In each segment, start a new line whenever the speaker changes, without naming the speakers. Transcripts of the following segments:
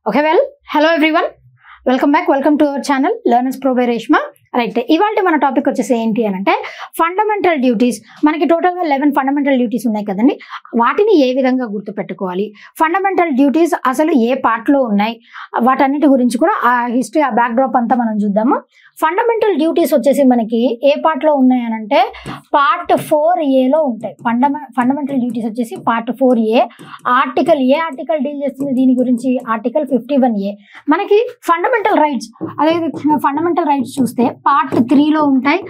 Okay, well, hello everyone. Welcome back. Welcome to our channel Learners Pro by Reshma. Right, ఇవాళ మన topic వచ్చేసి ఏంటి అని అంటే ఫండమెంటల్ డ్యూటీస్. మనకి టోటల్గా 11 ఫండమెంటల్ డ్యూటీస్ ఉన్నాయి కదండి. వాటిని ఏ విధంగా గుర్తుపెట్టుకోవాలి, ఫండమెంటల్ డ్యూటీస్ అసలు ఏ పార్ట్లో ఉన్నాయి, వాటన్నిటి గురించి కూడా ఆ హిస్టరీ, ఆ బ్యాక్డ్రాప్ అంతా మనం చూద్దాము. ఫండమెంటల్ డ్యూటీస్ వచ్చేసి మనకి ఏ పార్ట్లో ఉన్నాయి అని అంటే పార్ట్ 4A ఉంటాయి. ఫండమెంటల్ డ్యూటీస్ వచ్చేసి పార్ట్ 4A. ఆర్టికల్ డీల్ చేస్తుంది దీని గురించి, ఆర్టికల్ 51A. మనకి ఫండమెంటల్ రైట్స్, అదే ఫండమెంటల్ రైట్స్ చూస్తే పార్ట్ 3లో ఉంటాయి.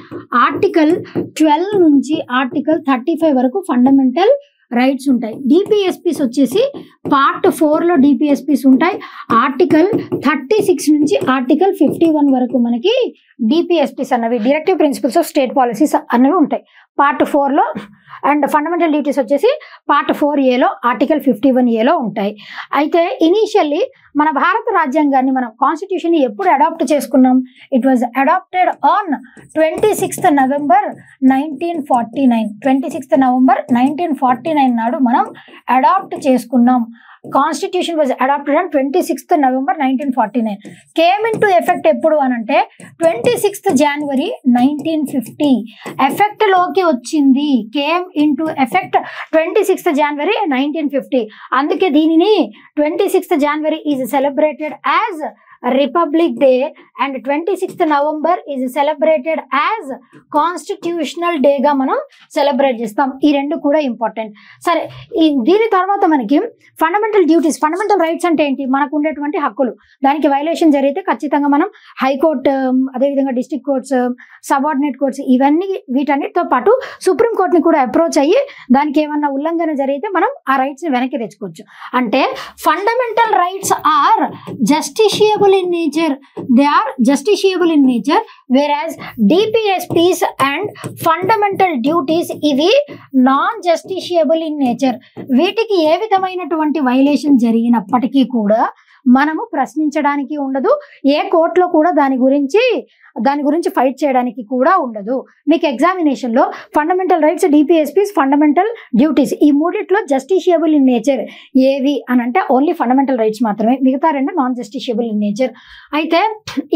ఆర్టికల్ 12 నుంచి ఆర్టికల్ 35 వరకు ఫండమెంటల్ రైట్స్ ఉంటాయి. డిపిఎస్పీస్ వచ్చేసి పార్ట్ 4లో డిపిఎస్పీస్ ఉంటాయి. ఆర్టికల్ 36 నుంచి ఆర్టికల్ 51 వరకు మనకి డిపిఎస్పీస్ అన్నవి, directive principles of state policies అన్నవి ఉంటాయి పార్ట్ 4లో. అండ్ ఫండమెంటల్ డ్యూటీస్ వచ్చేసి పార్ట్ 4Aలో ఆర్టికల్ 51Aలో ఉంటాయి. అయితే ఇనీషియల్లీ మన భారత రాజ్యాంగాన్ని, మన కాన్స్టిట్యూషన్ ఎప్పుడు అడాప్ట్ చేసుకున్నాం? It was adopted on 26th November 1949. 26th November 1949 నాడు మనం అడాప్ట్ చేసుకున్నాం. Constitution was adopted on 26th November 1949. Came into effect ఎప్పుడు అని అంటే 26th January 1950 ఎఫెక్ట్ లోకి వచ్చింది. Came into effect 26th January 1950. అందుకే దీనిని 26th January is celebrated as Republic Day and 26th November is celebrated as constitutional డేగా మనం celebrate చేస్తాం. ఈ రెండు కూడా ఇంపార్టెంట్. సరే, దీని తర్వాత మనకి ఫండమెంటల్ డ్యూటీస్, ఫండమెంటల్ రైట్స్ అంటే ఏంటి? మనకు ఉండేటువంటి హక్కులు, దానికి వైలేషన్ జరిగితే ఖచ్చితంగా మనం హైకోర్టు, అదేవిధంగా డిస్ట్రిక్ట్ కోర్ట్స్, సబార్డినేట్ కోర్ట్స్, ఇవన్నీ వీటన్నిటితో పాటు సుప్రీంకోర్టుని కూడా అప్రోచ్ అయ్యి దానికి ఏమన్నా ఉల్లంఘన జరిగితే మనం ఆ రైట్స్ని వెనక్కి తెచ్చుకోవచ్చు. అంటే fundamental rights are justiciable in nature. They are justiciable in nature, whereas DPSPs and fundamental duties ఇవి నాన్ జస్టిషియబుల్ ఇన్ నేచర్. వీటికి ఏ విధమైనటువంటి వైలేషన్ జరిగినప్పటికీ కూడా మనము ప్రశ్నించడానికి ఉండదు. ఏ కోర్టులో కూడా దాని గురించి ఫైట్ చేయడానికి కూడా ఉండదు. మీకు ఎగ్జామినేషన్లో fundamental rights, DPSPs, fundamental duties, ఈ మూడిట్లో జస్టిషియబుల్ ఇన్ నేచర్ ఏవి అని అంటే ఓన్లీ ఫండమెంటల్ రైట్స్ మాత్రమే, మిగతా రెండు నాన్ జస్టిషియబుల్ ఇన్ నేచర్. అయితే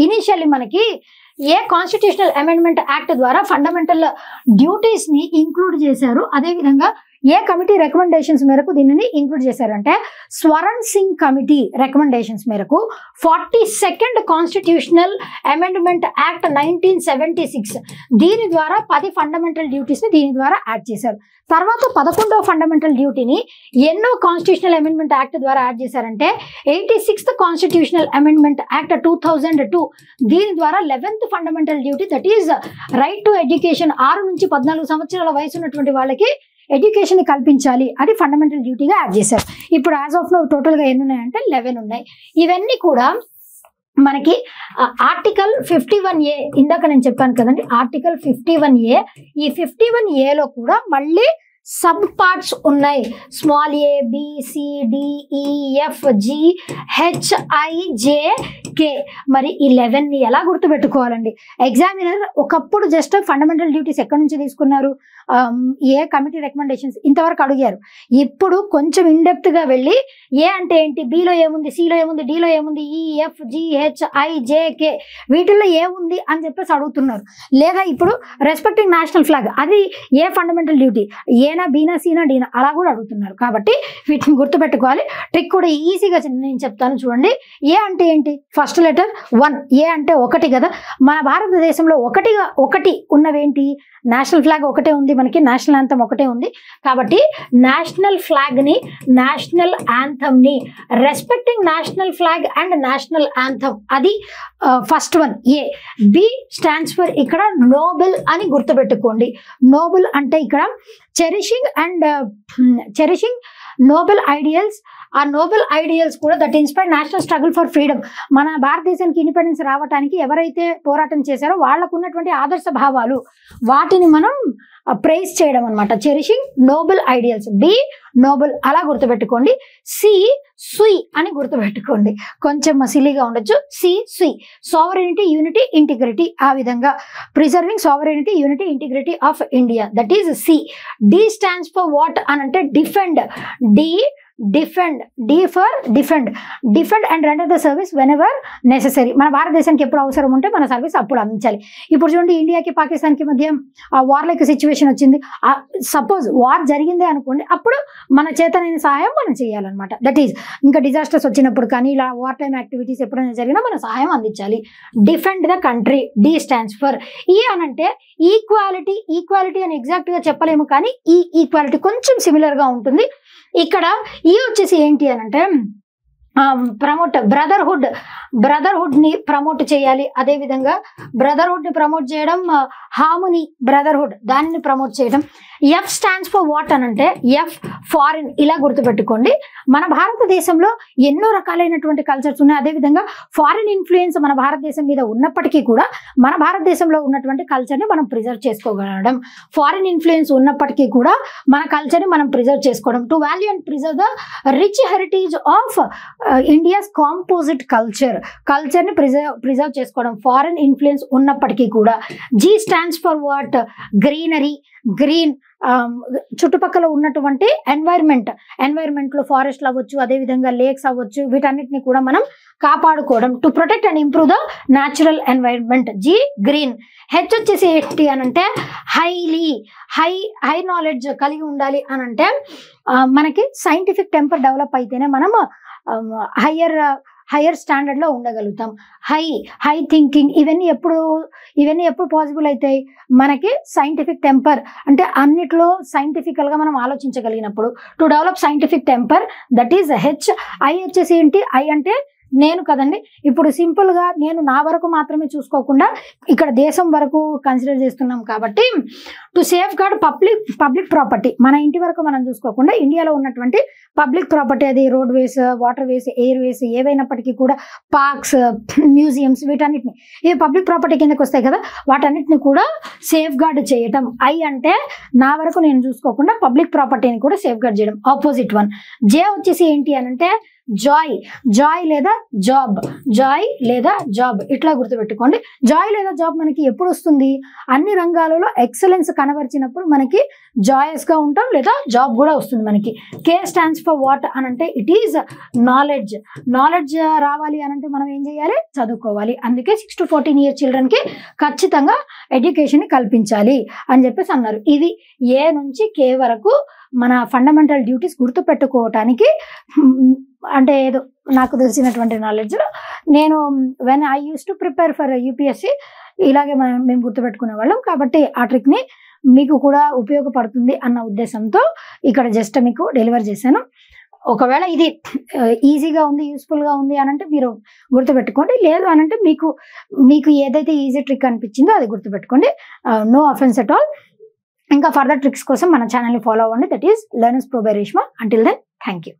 ఇనీషియల్లీ మనకి ఏ కాన్స్టిట్యూషనల్ అమెండ్మెంట్ యాక్ట్ ద్వారా ఫండమెంటల్ డ్యూటీస్ని ఇంక్లూడ్ చేశారు, అదేవిధంగా ఏ కమిటీ రికమెండేషన్స్ మేరకు దీనిని ఇంక్లూడ్ చేశారంటే స్వరణ్ సింగ్ కమిటీ రికమెండేషన్స్ మేరకు 42nd కాన్స్టిట్యూషనల్ అమెండ్మెంట్ యాక్ట్ 1976 దీని ద్వారా 10 ఫండమెంటల్ డ్యూటీస్ని దీని ద్వారా యాడ్ చేశారు. తర్వాత 11వ ఫండమెంటల్ డ్యూటీని ఎన్నో కాన్స్టిట్యూషనల్ అమెండ్మెంట్ యాక్ట్ ద్వారా యాడ్ చేశారంటే 86th కాన్స్టిట్యూషనల్ అమెండ్మెంట్ యాక్ట్ 2002 దీని ద్వారా 11th fundamental duty, that is right to education. 6 నుంచి 14 సంవత్సరాల వయసు ఉన్నటువంటి వాళ్ళకి ఎడ్యుకేషన్ కల్పించాలి, అది ఫండమెంటల్ డ్యూటీగా యాడ్ చేశారు. ఇప్పుడు యాజ్ ఆఫ్ నౌ టోటల్గా ఎన్ని ఉన్నాయంటే 11 ఉన్నాయి. ఇవన్నీ కూడా మనకి ఆర్టికల్ 51A, ఇందాక నేను చెప్పాను కదండి, ఆర్టికల్ 51A. ఈ 51Aలో కూడా మళ్ళీ సబ్ పార్ట్స్ ఉన్నాయి. Small a, b, c, d, e, f, g, h, i, j, k. మరి ఈ 11ని ఎలా గుర్తుపెట్టుకోవాలండి? ఎగ్జామినర్ ఒకప్పుడు జస్ట్ ఫండమెంటల్ డ్యూటీస్ ఎక్కడి నుంచి తీసుకున్నారు, ఏ కమిటీ రికమెండేషన్స్ ఇంతవరకు అడిగారు. ఇప్పుడు కొంచెం ఇన్డెప్త్గా వెళ్ళి ఏ అంటే ఏంటి, బిలో ఏముంది, సిలో ఏముంది, డిలో ఏముంది, ఈ, ఎఫ్, జి, హెచ్, ఐ, జే, కే వీటిల్లో ఏముంది అని చెప్పేసి అడుగుతున్నారు. లేదా ఇప్పుడు రెస్పెక్టింగ్ నేషనల్ ఫ్లాగ్, అది ఏ ఫండమెంటల్ డ్యూటీ, ఏనా, బీనా, సీనా, డీనా అలా కూడా అడుగుతున్నారు. కాబట్టి వీటిని గుర్తుపెట్టుకోవాలి. ట్రిక్ కూడా ఈజీగా నేను చెప్తాను చూడండి. ఏ అంటే ఏంటి? First letter 1. ఏ అంటే 1 కదా. మన భారతదేశంలో ఒకటి ఉన్నవేంటి? నేషనల్ ఫ్లాగ్ ఒకటే ఉంది మనకి, నేషనల్ యాంథమ్ ఒకటే ఉంది. కాబట్టి నేషనల్ ఫ్లాగ్ని, నేషనల్ యాంథమ్ని, respecting national flag and national anthem, అది first one A. B stands for ఇక్కడ నోబెల్ అని గుర్తుపెట్టుకోండి. నోబెల్ అంటే ఇక్కడ చెరిషింగ్ నోబెల్ ఐడియల్స్. ఆ నోబెల్ ఐడియల్స్ కూడా that inspired national struggle for freedom. మన భారతదేశానికి ఇండిపెండెన్స్ రావడానికి ఎవరైతే పోరాటం చేశారో వాళ్ళకు ఉన్నటువంటి ఆదర్శ భావాలు, వాటిని మనం ప్రైజ్ చేయడం అనమాట. Cherishing noble ideals. B noble అలా గుర్తుపెట్టుకోండి. సి సుయ్ అని గుర్తుపెట్టుకోండి, కొంచెం మసిలీగా ఉండొచ్చు. సి సుయ్ సావరెనిటీ, యూనిటీ, ఇంటిగ్రిటీ, ఆ విధంగా preserving sovereignty, unity, integrity of India, that is C. D stands for what అని అంటే defend. D defend and render the service whenever necessary. మన భారతదేశానికి ఎప్పుడు అవసరం ఉంటే మన సర్వీస్ అప్పుడు అందించాలి. ఇప్పుడు చూడండి, ఇండియాకి పాకిస్తాన్కి మధ్య వార్ లైక్ సిచ్యువేషన్ వచ్చింది. సపోజ్ వార్ జరిగిందే అనుకోండి, అప్పుడు మన చేతనైన సహాయం మనం చేయాలన్నమాట. దట్ ఈజ్ ఇంకా డిజాస్టర్స్ వచ్చినప్పుడు కానీ ఇలా వార్ టైమ్ యాక్టివిటీస్ ఎప్పుడైనా జరిగినా మన సహాయం అందించాలి. Defend the country. D stands for. E అనంటే ఈక్వాలిటీ అని ఎగ్జాక్ట్ గా చెప్పలేము, కానీ ఈ ఈక్వాలిటీ కొంచెం సిమిలర్ గా ఉంటుంది. ఇక్కడ ఈ వచ్చేసి ఏంటి అనంటే ప్రమోట్ బ్రదర్హుడ్ ని ప్రమోట్ చేయాలి. అదే విధంగా బ్రదర్హుడ్ ని ప్రమోట్ చేయడం, హార్మోనీ బ్రదర్హుడ్ దానిని ప్రమోట్ చేయడం. ఎఫ్ స్టాండ్స్ ఫర్ వాట్ అనంటే ఎఫ్ ఫారిన్. ఇలా గుర్తుపెట్టుకోండి. మన భారతదేశంలో ఎన్నో రకాలైనటువంటి కల్చర్స్ ఉన్నాయి. అదేవిధంగా ఫారిన్ ఇన్ఫ్లుయెన్స్ మన భారతదేశం మీద ఉన్నప్పటికీ కూడా మన భారతదేశంలో ఉన్నటువంటి కల్చర్ని మనం ప్రిజర్వ్ చేసుకోగలడం. ఫారిన్ ఇన్ఫ్లుయెన్స్ ఉన్నప్పటికీ కూడా మన కల్చర్ని మనం ప్రిజర్వ్ చేసుకోవడం. To value and preserve the rich heritage of India's composite కల్చర్ని ప్రిజర్వ్ చేసుకోవడం ఫారిన్ ఇన్ఫ్లుయెన్స్ ఉన్నప్పటికీ కూడా. G stands for what? Greenery. Green చుట్టుపక్కల ఉన్నటువంటి ఎన్వైర్మెంట్ లో ఫారెస్ట్లు అవ్వచ్చు, అదేవిధంగా లేక్స్ అవ్వచ్చు, వీటన్నిటిని కూడా మనం కాపాడుకోవడం. To protect and improve the natural environment. G green. H వచ్చేసి ఏంటి అనంటే హై నాలెడ్జ్ కలిగి ఉండాలి అనంటే మనకి సైంటిఫిక్ టెంపర్ డెవలప్ అయితేనే మనం హయ్యర్ స్టాండర్డ్ లో ఉండగలుగుతాం. High thinking. ఇవన్నీ ఎప్పుడు పాసిబుల్ అవుతాయి? మనకి సైంటిఫిక్ టెంపర్ అంటే అన్నిట్లో సైంటిఫికల్ గా మనం ఆలోచించగలిగినప్పుడు. To develop scientific temper, that is H. I వచ్చేసి ఏంటి? ఐ అంటే నేను కదండి. ఇప్పుడు సింపుల్ గా నేను నా వరకు మాత్రమే చూసుకోకుండా ఇక్కడ దేశం వరకు కన్సిడర్ చేస్తున్నాం కాబట్టి to safeguard public property. మన ఇంటి వరకు మనం చూసుకోకుండా ఇండియాలో ఉన్నటువంటి పబ్లిక్ ప్రాపర్టీ, అది roadways, waterways, airways ఏవైనప్పటికీ కూడా, పార్క్స్, మ్యూజియంస్, వీటన్నిటిని ఇవి పబ్లిక్ ప్రాపర్టీ కిందకి వస్తాయి కదా, వాటన్నిటిని కూడా సేఫ్ గార్డ్ చేయటం. ఐ అంటే నా వరకు నేను చూసుకోకుండా పబ్లిక్ ప్రాపర్టీని కూడా సేఫ్ గార్డ్ చేయడం. Opposite one. జే వచ్చేసి ఏంటి అనంటే జాయ్ లేదా జాబ్. ఇట్లా గుర్తుపెట్టుకోండి. జాయ్ లేదా జాబ్ మనకి ఎప్పుడు వస్తుంది? అన్ని రంగాలలో ఎక్సలెన్స్ కనబరిచినప్పుడు మనకి జాయస్ గా ఉంటాం, లేదా జాబ్ కూడా వస్తుంది మనకి. కే స్టాండ్స్ ఫర్ వాట్ అనంటే ఇట్ ఈజ్ నాలెడ్జ్ రావాలి అనంటే మనం ఏం చేయాలి? చదువుకోవాలి. అందుకే 6 to 14 years చిల్డ్రన్ కి ఖచ్చితంగా ఎడ్యుకేషన్ ని కల్పించాలి అని చెప్పేసి అన్నారు. ఇది ఏ నుంచి కే వరకు మన ఫండమెంటల్ డ్యూటీస్ గుర్తుపెట్టుకోవటానికి, అంటే ఏదో నాకు తెలిసినటువంటి నాలెడ్జ్లో నేను when I use to prepare for UPSC ఇలాగే మేము గుర్తుపెట్టుకునే వాళ్ళం. కాబట్టి ఆ ట్రిక్ని మీకు కూడా ఉపయోగపడుతుంది అన్న ఉద్దేశంతో ఇక్కడ జస్ట్ మీకు డెలివర్ చేశాను. ఒకవేళ ఇది ఈజీగా ఉంది, యూస్ఫుల్గా ఉంది అనంటే మీరు గుర్తుపెట్టుకోండి. లేదు అనంటే మీకు ఏదైతే ఈజీ ట్రిక్ అనిపించిందో అది గుర్తుపెట్టుకోండి. No offence at all. ఇంకా ఫర్దర్ ట్రిక్స్ కోసం మన ఛానల్ని ఫాలో అవ్వండి. That is learners pro by Reshma. Until then, thank you.